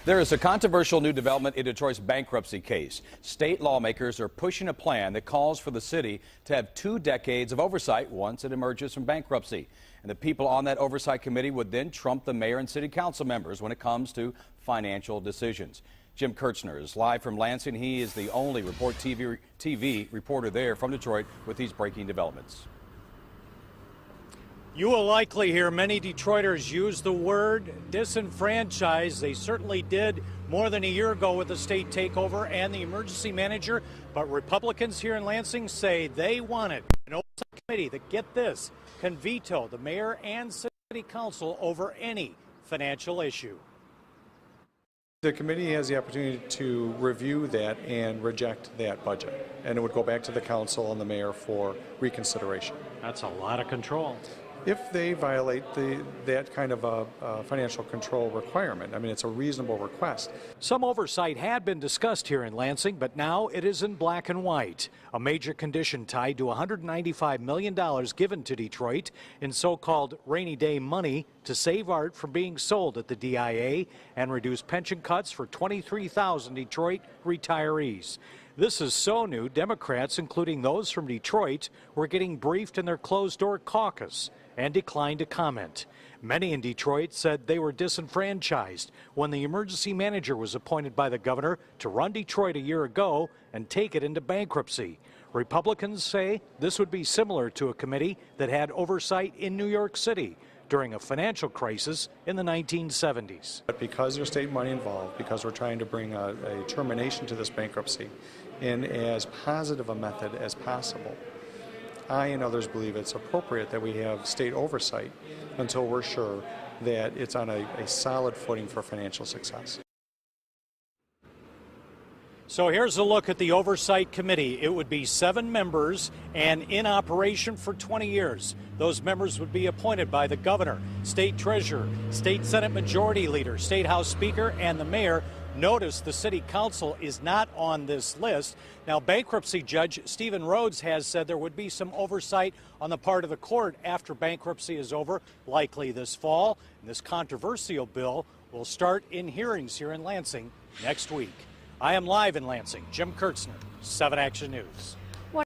There is a controversial new development in Detroit's bankruptcy case. State lawmakers are pushing a plan that calls for the city to have 2 decades of oversight once it emerges from bankruptcy. And the people on that oversight committee would then trump the mayor and city council members when it comes to financial decisions. Jim Kirchner is live from Lansing. He is the only Report TV reporter there from Detroit with these breaking developments. You will likely hear many Detroiters use the word disenfranchised. They certainly did more than a year ago with the state takeover and the emergency manager. But Republicans here in Lansing say they want it. An oversight committee that, get this, can veto the mayor and city council over any financial issue. The committee has the opportunity to review that and reject that budget. And it would go back to the council and the mayor for reconsideration. That's a lot of control. If they violate that kind of a financial control requirement, I mean, it's a reasonable request. Some oversight had been discussed here in Lansing, but now it is in black and white. A major condition tied to $195 million given to Detroit in so-called rainy day money to save art from being sold at the DIA and reduce pension cuts for 23,000 Detroit retirees. This is so new, Democrats, including those from Detroit, were getting briefed in their closed-door caucus and declined to comment. Many in Detroit said they were disenfranchised when the emergency manager was appointed by the governor to run Detroit a year ago and take it into bankruptcy. Republicans say this would be similar to a committee that had oversight in New York City during a financial crisis in the 1970s. But because there's state money involved, because we're trying to bring a termination to this bankruptcy in as positive a method as possible, I and others believe it's appropriate that we have state oversight until we're sure that it's on a solid footing for financial success. So here's a look at the Oversight Committee. It would be 7 members and in operation for 20 years. Those members would be appointed by the governor, state treasurer, state Senate majority leader, state House speaker, and the mayor. Notice the city council is not on this list. Now, bankruptcy judge Stephen Rhodes has said there would be some oversight on the part of the court after bankruptcy is over, likely this fall. And this controversial bill will start in hearings here in Lansing next week. I am live in Lansing. Jim Kirchner, 7 Action News.